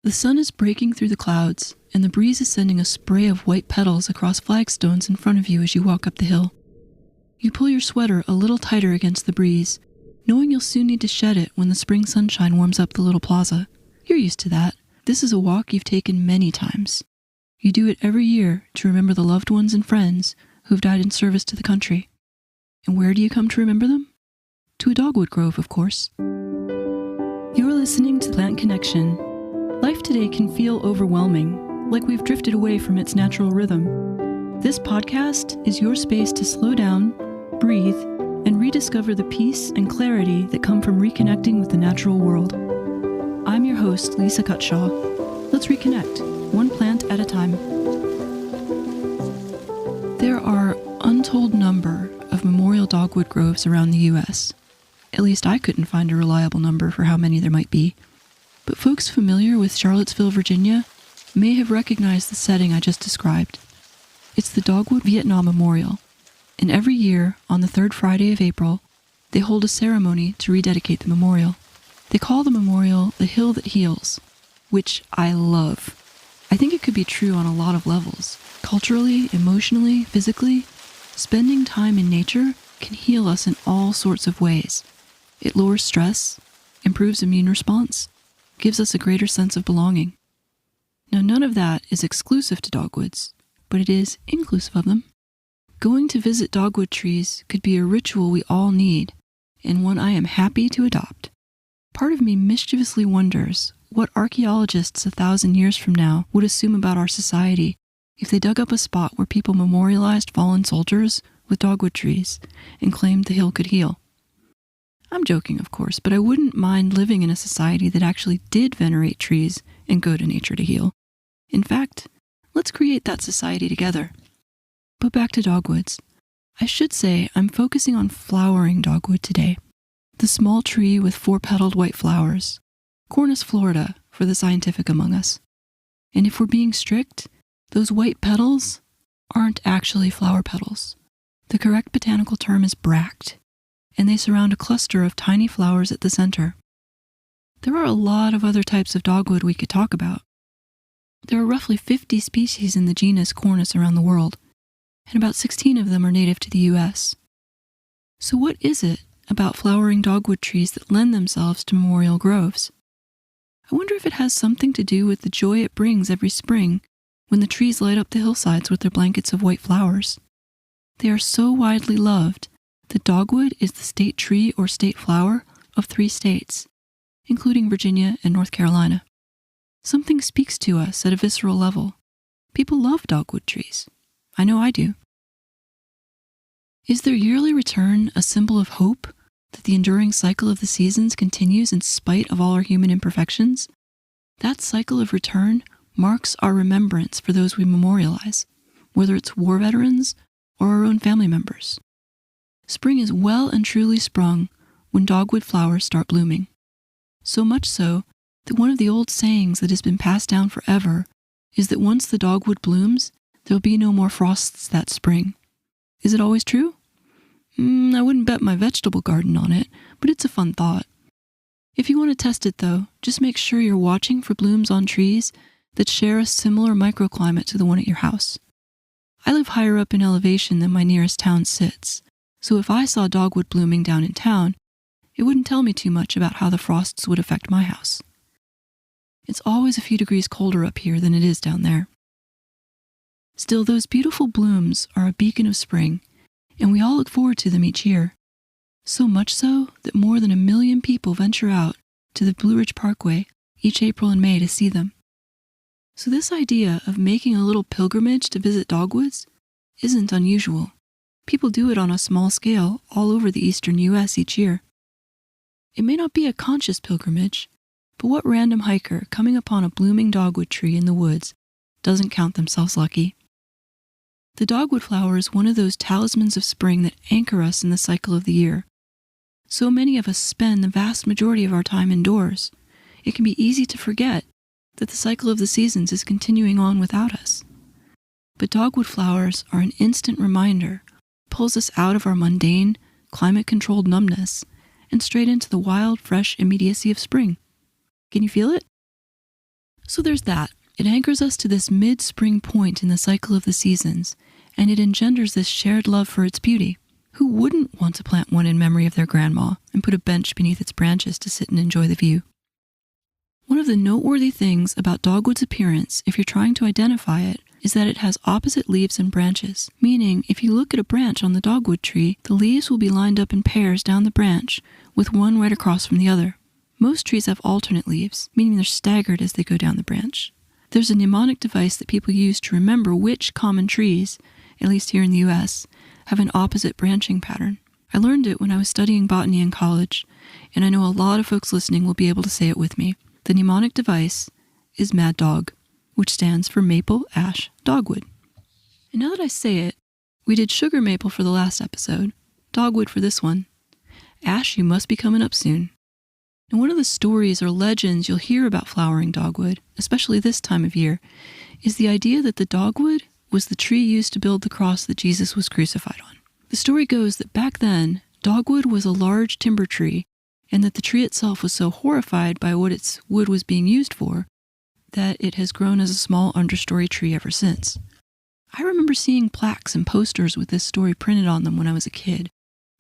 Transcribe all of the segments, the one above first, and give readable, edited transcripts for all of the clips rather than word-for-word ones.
The sun is breaking through the clouds, and the breeze is sending a spray of white petals across flagstones in front of you as you walk up the hill. You pull your sweater a little tighter against the breeze, knowing you'll soon need to shed it when the spring sunshine warms up the little plaza. You're used to that. This is a walk you've taken many times. You do it every year to remember the loved ones and friends who've died in service to the country. And where do you come to remember them? To a dogwood grove, of course. You're listening to Plant Connection. Life today can feel overwhelming, like we've drifted away from its natural rhythm. This podcast is your space to slow down, breathe, and rediscover the peace and clarity that come from reconnecting with the natural world. I'm your host, Lisa Cutshaw. Let's reconnect, one plant at a time. There are untold number of memorial dogwood groves around the U.S. At least I couldn't find a reliable number for how many there might be. But folks familiar with Charlottesville, Virginia, may have recognized the setting I just described. It's the Dogwood Vietnam Memorial, and every year, on the third Friday of April, they hold a ceremony to rededicate the memorial. They call the memorial the Hill That Heals, which I love. I think it could be true on a lot of levels. Culturally, emotionally, physically, spending time in nature can heal us in all sorts of ways. It lowers stress, improves immune response, gives us a greater sense of belonging. Now, none of that is exclusive to dogwoods, but it is inclusive of them. Going to visit dogwood trees could be a ritual we all need, and one I am happy to adopt. Part of me mischievously wonders what archaeologists 1,000 years from now would assume about our society if they dug up a spot where people memorialized fallen soldiers with dogwood trees and claimed the hill could heal. I'm joking, of course, but I wouldn't mind living in a society that actually did venerate trees and go to nature to heal. In fact, let's create that society together. But back to dogwoods. I should say I'm focusing on flowering dogwood today. The small tree with 4-petaled white flowers. Cornus Florida for the scientific among us. And if we're being strict, those white petals aren't actually flower petals. The correct botanical term is bract, and they surround a cluster of tiny flowers at the center. There are a lot of other types of dogwood we could talk about. There are roughly 50 species in the genus Cornus around the world, and about 16 of them are native to the U.S. So what is it about flowering dogwood trees that lend themselves to memorial groves? I wonder if it has something to do with the joy it brings every spring when the trees light up the hillsides with their blankets of white flowers. They are so widely loved that dogwood is the state tree or state flower of 3 states, including Virginia and North Carolina. Something speaks to us at a visceral level. People love dogwood trees. I know I do. Is their yearly return a symbol of hope that the enduring cycle of the seasons continues in spite of all our human imperfections? That cycle of return marks our remembrance for those we memorialize, whether it's war veterans or our own family members. Spring is well and truly sprung when dogwood flowers start blooming. So much so that one of the old sayings that has been passed down forever is that once the dogwood blooms, there'll be no more frosts that spring. Is it always true? I wouldn't bet my vegetable garden on it, but it's a fun thought. If you want to test it though, just make sure you're watching for blooms on trees that share a similar microclimate to the one at your house. I live higher up in elevation than my nearest town sits, so if I saw dogwood blooming down in town, it wouldn't tell me too much about how the frosts would affect my house. It's always a few degrees colder up here than it is down there. Still, those beautiful blooms are a beacon of spring, and we all look forward to them each year. So much so that more than 1 million people venture out to the Blue Ridge Parkway each April and May to see them. So this idea of making a little pilgrimage to visit dogwoods isn't unusual. People do it on a small scale all over the eastern U.S. each year. It may not be a conscious pilgrimage, but what random hiker coming upon a blooming dogwood tree in the woods doesn't count themselves lucky? The dogwood flower is one of those talismans of spring that anchor us in the cycle of the year. So many of us spend the vast majority of our time indoors. It can be easy to forget that the cycle of the seasons is continuing on without us. But dogwood flowers are an instant reminder, pulls us out of our mundane, climate-controlled numbness and straight into the wild, fresh immediacy of spring. Can you feel it? So there's that. It anchors us to this mid-spring point in the cycle of the seasons, and it engenders this shared love for its beauty. Who wouldn't want to plant one in memory of their grandma and put a bench beneath its branches to sit and enjoy the view? One of the noteworthy things about dogwood's appearance, if you're trying to identify it, is that it has opposite leaves and branches, meaning if you look at a branch on the dogwood tree, the leaves will be lined up in pairs down the branch, with one right across from the other. Most trees have alternate leaves, meaning they're staggered as they go down the branch. There's a mnemonic device that people use to remember which common trees, at least here in the US, have an opposite branching pattern. I learned it when I was studying botany in college, and I know a lot of folks listening will be able to say it with me. The mnemonic device is Mad Dog, which stands for Maple, Ash, Dogwood. And now that I say it, we did sugar maple for the last episode, dogwood for this one. Ash, you must be coming up soon. And one of the stories or legends you'll hear about flowering dogwood, especially this time of year, is the idea that the dogwood was the tree used to build the cross that Jesus was crucified on. The story goes that back then, dogwood was a large timber tree, and that the tree itself was so horrified by what its wood was being used for, that it has grown as a small understory tree ever since. I remember seeing plaques and posters with this story printed on them when I was a kid,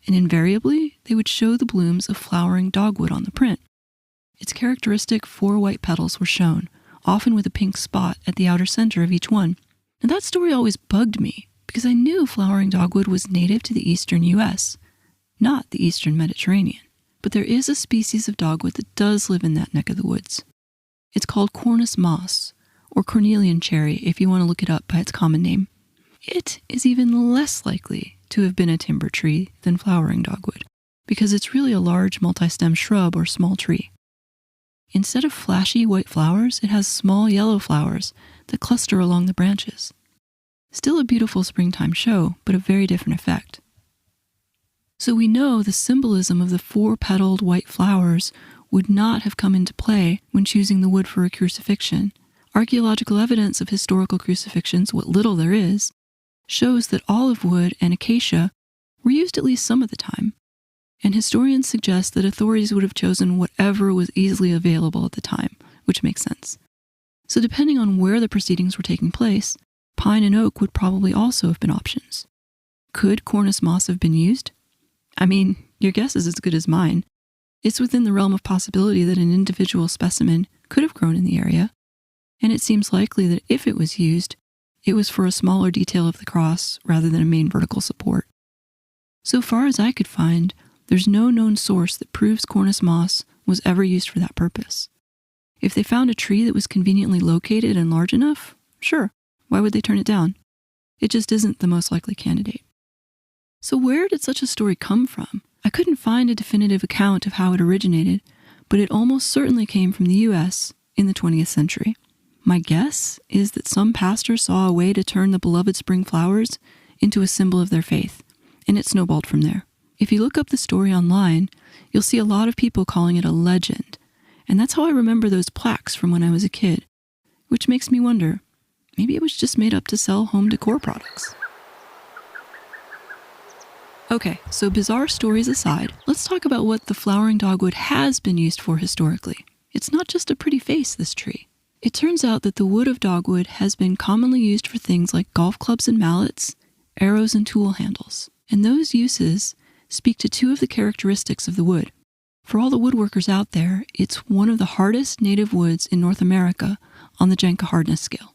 and invariably they would show the blooms of flowering dogwood on the print. Its characteristic 4 white petals were shown, often with a pink spot at the outer center of each one. And that story always bugged me, because I knew flowering dogwood was native to the eastern US, not the eastern Mediterranean. But there is a species of dogwood that does live in that neck of the woods. It's called Cornus moss, or cornelian cherry if you want to look it up by its common name. It is even less likely to have been a timber tree than flowering dogwood, because it's really a large multi-stem shrub or small tree. Instead of flashy white flowers, it has small yellow flowers that cluster along the branches. Still a beautiful springtime show, but a very different effect. So we know the symbolism of the 4-petaled white flowers would not have come into play when choosing the wood for a crucifixion. Archaeological evidence of historical crucifixions, what little there is, shows that olive wood and acacia were used at least some of the time, and historians suggest that authorities would have chosen whatever was easily available at the time, which makes sense. So depending on where the proceedings were taking place, pine and oak would probably also have been options. Could Cornus moss have been used? I mean, your guess is as good as mine. It's within the realm of possibility that an individual specimen could have grown in the area, and it seems likely that if it was used, it was for a smaller detail of the cross rather than a main vertical support. So far as I could find, there's no known source that proves Cornus moss was ever used for that purpose. If they found a tree that was conveniently located and large enough, sure, why would they turn it down? It just isn't the most likely candidate. So where did such a story come from? I couldn't find a definitive account of how it originated, but it almost certainly came from the US in the 20th century. My guess is that some pastor saw a way to turn the beloved spring flowers into a symbol of their faith, and it snowballed from there. If you look up the story online, you'll see a lot of people calling it a legend, and that's how I remember those plaques from when I was a kid, which makes me wonder, maybe it was just made up to sell home decor products. Okay, so bizarre stories aside, let's talk about what the flowering dogwood has been used for historically. It's not just a pretty face, this tree. It turns out that the wood of dogwood has been commonly used for things like golf clubs and mallets, arrows and tool handles. And those uses speak to 2 of the characteristics of the wood. For all the woodworkers out there, it's one of the hardest native woods in North America on the Janka hardness scale,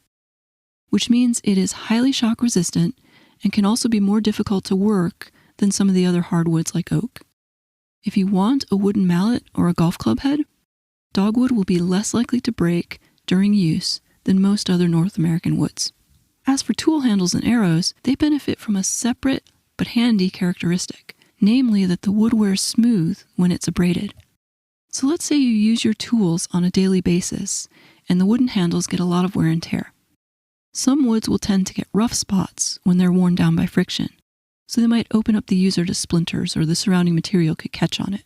which means it is highly shock resistant and can also be more difficult to work than some of the other hardwoods like oak. If you want a wooden mallet or a golf club head, dogwood will be less likely to break during use than most other North American woods. As for tool handles and arrows, they benefit from a separate but handy characteristic, namely that the wood wears smooth when it's abraded. So let's say you use your tools on a daily basis, and the wooden handles get a lot of wear and tear. Some woods will tend to get rough spots when they're worn down by friction, so they might open up the user to splinters or the surrounding material could catch on it.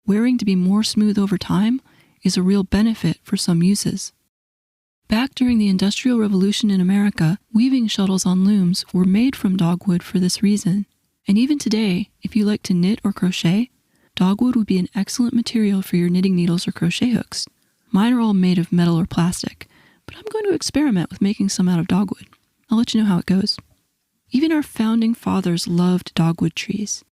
Wearing to be more smooth over time is a real benefit for some uses. Back during the Industrial Revolution in America, weaving shuttles on looms were made from dogwood for this reason. And even today, if you like to knit or crochet, dogwood would be an excellent material for your knitting needles or crochet hooks. Mine are all made of metal or plastic, but I'm going to experiment with making some out of dogwood. I'll let you know how it goes. Even our founding fathers loved dogwood trees.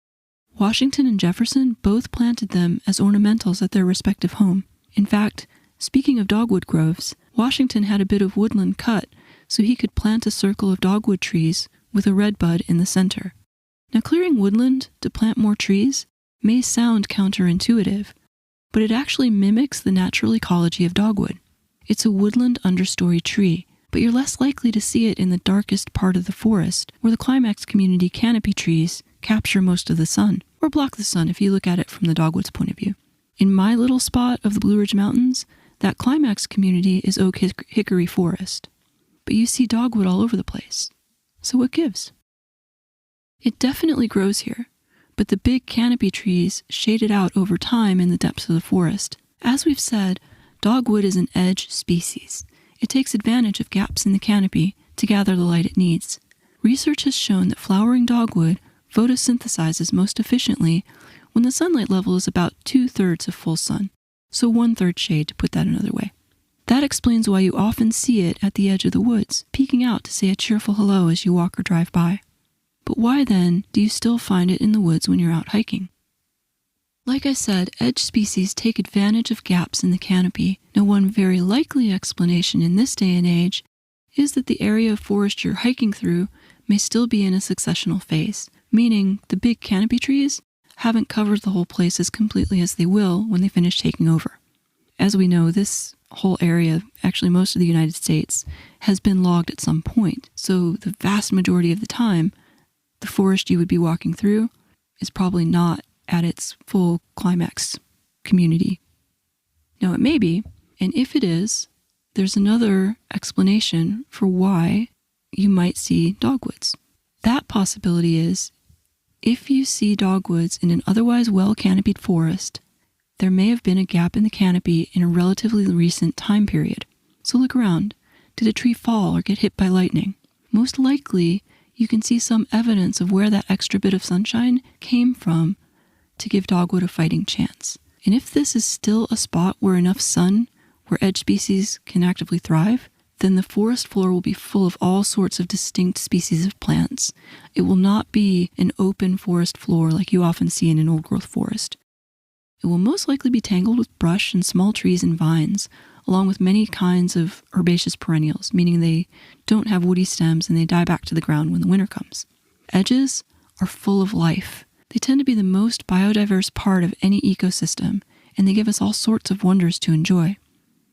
Washington and Jefferson both planted them as ornamentals at their respective home. In fact, speaking of dogwood groves, Washington had a bit of woodland cut so he could plant a circle of dogwood trees with a redbud in the center. Now, clearing woodland to plant more trees may sound counterintuitive, but it actually mimics the natural ecology of dogwood. It's a woodland understory tree, but you're less likely to see it in the darkest part of the forest, where the climax community canopy trees capture most of the sun, or block the sun if you look at it from the dogwood's point of view. In my little spot of the Blue Ridge Mountains, that climax community is oak hickory forest. But you see dogwood all over the place. So what gives? It definitely grows here, but the big canopy trees shade it out over time in the depths of the forest. As we've said, dogwood is an edge species. It takes advantage of gaps in the canopy to gather the light it needs. Research has shown that flowering dogwood photosynthesizes most efficiently when the sunlight level is about 2/3 of full sun, so 1/3 shade to put that another way. That explains why you often see it at the edge of the woods, peeking out to say a cheerful hello as you walk or drive by. But why then do you still find it in the woods when you're out hiking? Like I said, edge species take advantage of gaps in the canopy. Now, one very likely explanation in this day and age is that the area of forest you're hiking through may still be in a successional phase, meaning the big canopy trees haven't covered the whole place as completely as they will when they finish taking over. As we know, this whole area, actually most of the United States, has been logged at some point, so the vast majority of the time, the forest you would be walking through is probably not at its full climax community. Now, it may be, and if it is, there's another explanation for why you might see dogwoods. That possibility is, if you see dogwoods in an otherwise well-canopied forest, there may have been a gap in the canopy in a relatively recent time period. So look around. Did a tree fall or get hit by lightning? Most likely, you can see some evidence of where that extra bit of sunshine came from to give dogwood a fighting chance. And if this is still a spot where enough sun, where edge species can actively thrive, then the forest floor will be full of all sorts of distinct species of plants. It will not be an open forest floor like you often see in an old-growth forest. It will most likely be tangled with brush and small trees and vines, along with many kinds of herbaceous perennials, meaning they don't have woody stems and they die back to the ground when the winter comes. Edges are full of life. They tend to be the most biodiverse part of any ecosystem, and they give us all sorts of wonders to enjoy.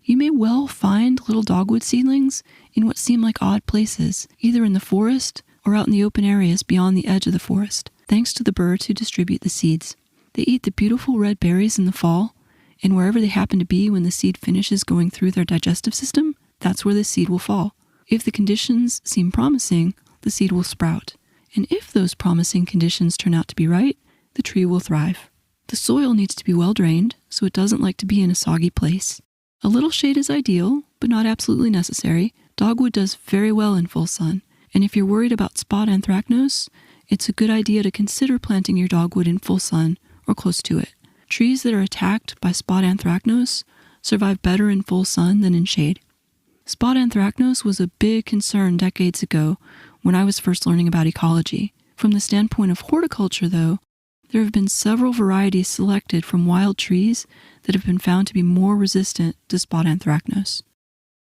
You may well find little dogwood seedlings in what seem like odd places, either in the forest or out in the open areas beyond the edge of the forest, thanks to the birds who distribute the seeds. They eat the beautiful red berries in the fall, and wherever they happen to be when the seed finishes going through their digestive system, that's where the seed will fall. If the conditions seem promising, the seed will sprout. And if those promising conditions turn out to be right, the tree will thrive. The soil needs to be well drained, so it doesn't like to be in a soggy place. A little shade is ideal, but not absolutely necessary. Dogwood does very well in full sun, and if you're worried about spot anthracnose, it's a good idea to consider planting your dogwood in full sun or close to it. Trees that are attacked by spot anthracnose survive better in full sun than in shade. Spot anthracnose was a big concern decades ago when I was first learning about ecology. From the standpoint of horticulture, though, there have been several varieties selected from wild trees that have been found to be more resistant to spot anthracnose.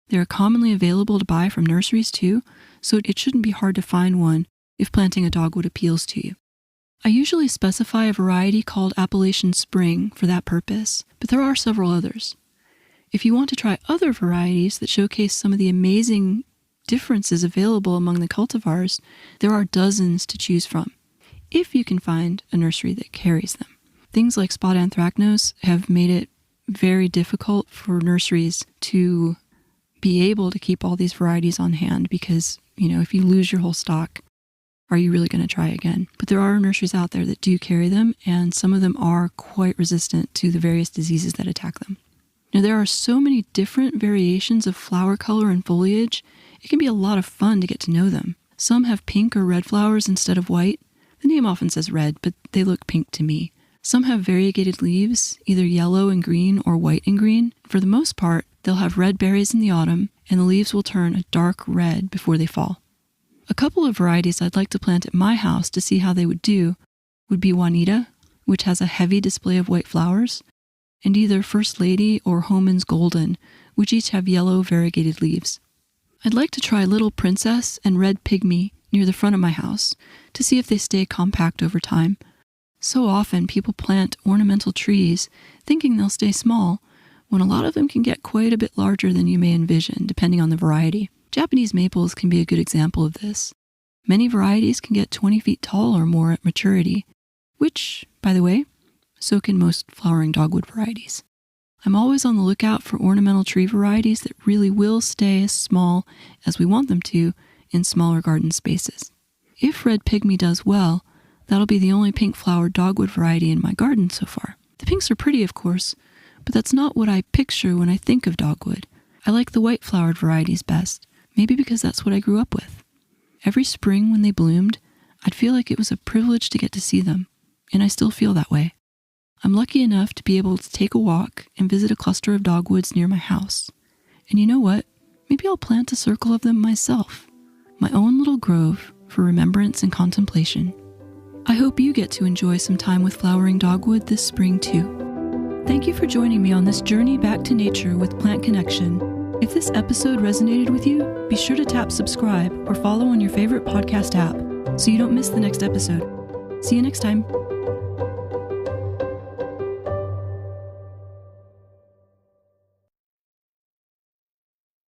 They are commonly available to buy from nurseries too, so it shouldn't be hard to find one if planting a dogwood appeals to you. I usually specify a variety called Appalachian Spring for that purpose, but there are several others. If you want to try other varieties that showcase some of the amazing differences available among the cultivars, there are dozens to choose from, if you can find a nursery that carries them. Things like spot anthracnose have made it very difficult for nurseries to be able to keep all these varieties on hand because, if you lose your whole stock, are you really going to try again? But there are nurseries out there that do carry them, and some of them are quite resistant to the various diseases that attack them. Now, there are so many different variations of flower color and foliage, it can be a lot of fun to get to know them. Some have pink or red flowers instead of white. The name often says red, but they look pink to me. Some have variegated leaves, either yellow and green or white and green. For the most part, They'll have red berries in the autumn, and the leaves will turn a dark red before they fall. A couple of varieties I'd like to plant at my house to see how they would do would be Juanita, which has a heavy display of white flowers, and either First Lady or Homan's Golden, which each have yellow variegated leaves. I'd like to try Little Princess and Red Pygmy near the front of my house to see if they stay compact over time. So often people plant ornamental trees thinking they'll stay small, when a lot of them can get quite a bit larger than you may envision, depending on the variety. Japanese maples can be a good example of this. Many varieties can get 20 feet tall or more at maturity, which, by the way, so can most flowering dogwood varieties. I'm always on the lookout for ornamental tree varieties that really will stay as small as we want them to in smaller garden spaces. If Red Pygmy does well, that'll be the only pink-flowered dogwood variety in my garden so far. The pinks are pretty, of course, but that's not what I picture when I think of dogwood. I like the white-flowered varieties best, maybe because that's what I grew up with. Every spring when they bloomed, I'd feel like it was a privilege to get to see them, and I still feel that way. I'm lucky enough to be able to take a walk and visit a cluster of dogwoods near my house. And you know what? Maybe I'll plant a circle of them myself. My own little grove for remembrance and contemplation. I hope you get to enjoy some time with flowering dogwood this spring too. Thank you for joining me on this journey back to nature with Plant Connection. If this episode resonated with you, be sure to tap subscribe or follow on your favorite podcast app so you don't miss the next episode. See you next time.